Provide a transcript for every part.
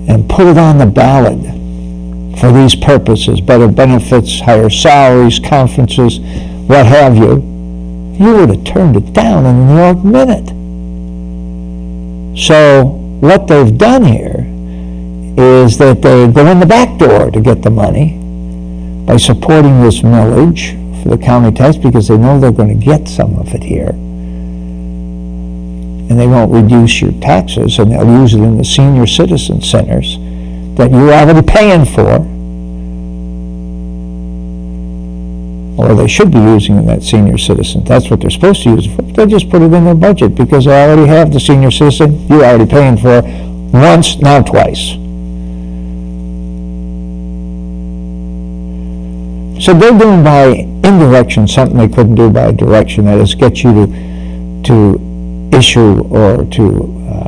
and put it on the ballot for these purposes, better benefits, higher salaries, conferences, what have you, you would have turned it down in a New York minute. So what they've done here is that they go in the back door to get the money by supporting this millage for the county tax, because they know they're going to get some of it here. And they won't reduce your taxes, and they'll use it in the senior citizen centers that you're already paying for. Or they should be using in that senior citizen. That's what they're supposed to use it for. They just put it in their budget because they already have the senior citizen you're already paying for once, now twice. So they're doing by indirection something they couldn't do by direction, that is, get you to issue or to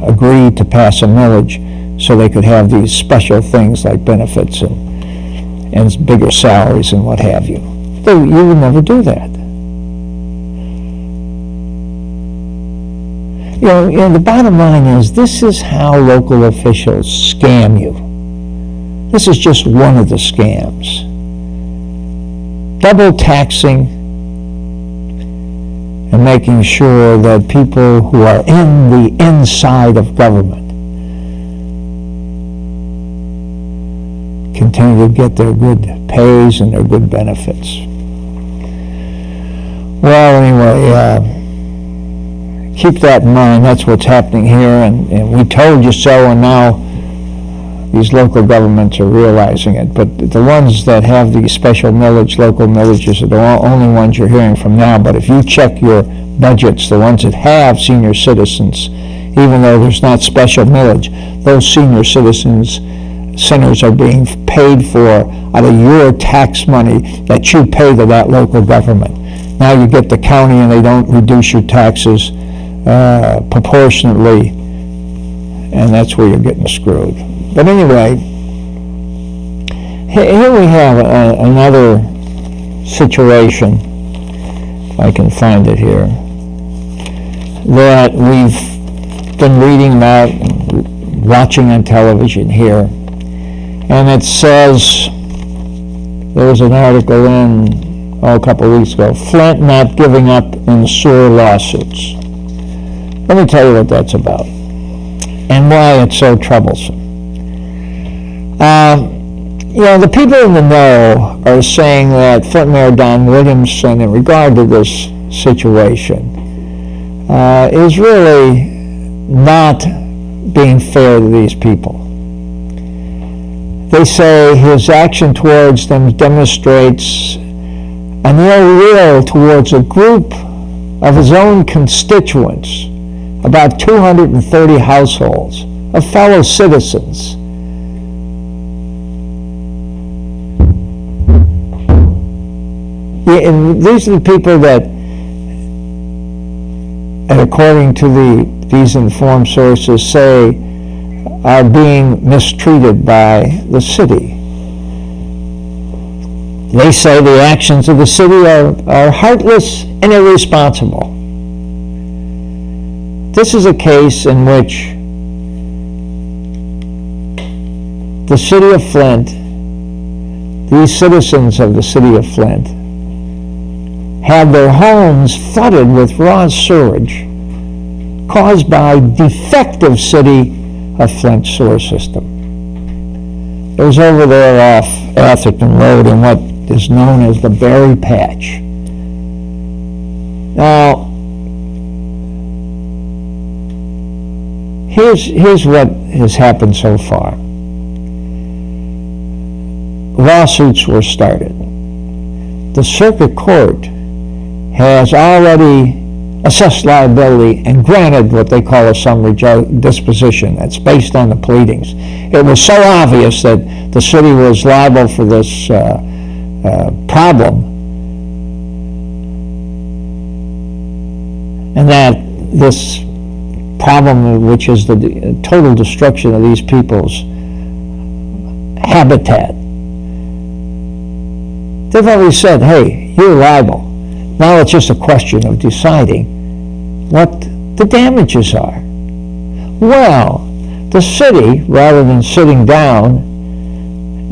agree to pass a millage so they could have these special things like benefits and bigger salaries and what have you. You would never do that. You know, the bottom line is, this is how local officials scam you. This is just one of the scams. Double taxing and making sure that people who are in the inside of government continue to get their good pays and their good benefits. Well, anyway, keep that in mind. That's what's happening here, and we told you so, and now these local governments are realizing it. But the ones that have these special millage, local millages, are the only ones you're hearing from now. But if you check your budgets, the ones that have senior citizens, even though there's not special millage, those senior citizens centers are being paid for out of your tax money that you pay to that local government. Now you get the county and they don't reduce your taxes proportionately, and that's where you're getting screwed. But anyway, here we have another situation, if I can find it here, that we've been reading about, watching on television here. And it says, there was an article in a couple of weeks ago, Flint not giving up in sewer lawsuits. Let me tell you what that's about and why it's so troublesome. You know, the people in the know are saying that Flint Mayor Don Williamson, in regard to this situation, is really not being fair to these people. They say his action towards them demonstrates an ill will towards a group of his own constituents, about 230 households, of fellow citizens. And these are the people that according to these informed sources, say are being mistreated by the city. They say the actions of the city are heartless and irresponsible. This is a case in which the city of Flint, these citizens of the city of Flint, had their homes flooded with raw sewage caused by defective city of Flint sewer system. It was over there off Atherton Road in what is known as the Berry Patch. Now, here's what has happened so far. Lawsuits were started. The circuit court has already assessed liability and granted what they call a summary disposition. That's based on the pleadings. It was so obvious that the city was liable for this problem, and that this problem, which is the total destruction of these people's habitat, they've already said, hey, you're liable. Now it's just a question of deciding what the damages are. Well, the city, rather than sitting down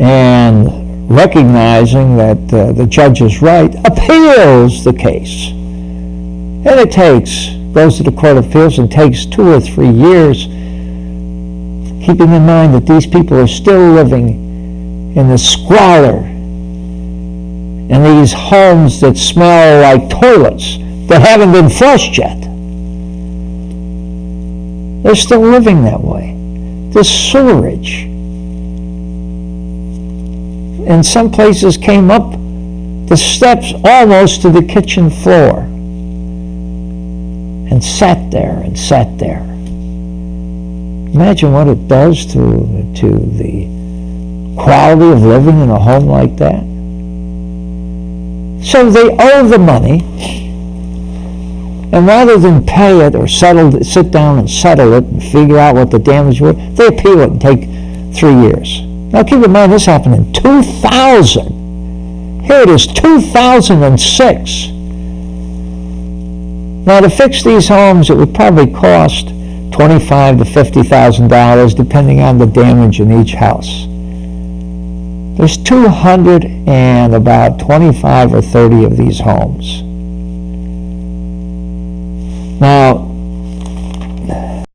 and recognizing that the judge is right, appeals the case. And it goes to the Court of Appeals and takes 2 or 3 years, keeping in mind that these people are still living in the squalor in these homes that smell like toilets that haven't been flushed yet. They're still living that way. This sewerage in some places came up the steps almost to the kitchen floor and sat there and sat there. Imagine what it does to the quality of living in a home like that. So they owe the money, and rather than pay it or sit down and settle it and figure out what the damage was, they appeal it and take 3 years. Now keep in mind, this happened in 2000. Here it is, 2006. Now to fix these homes, it would probably cost $25,000 to $50,000, depending on the damage in each house. There's 200 and about 25 or 30 of these homes. Now,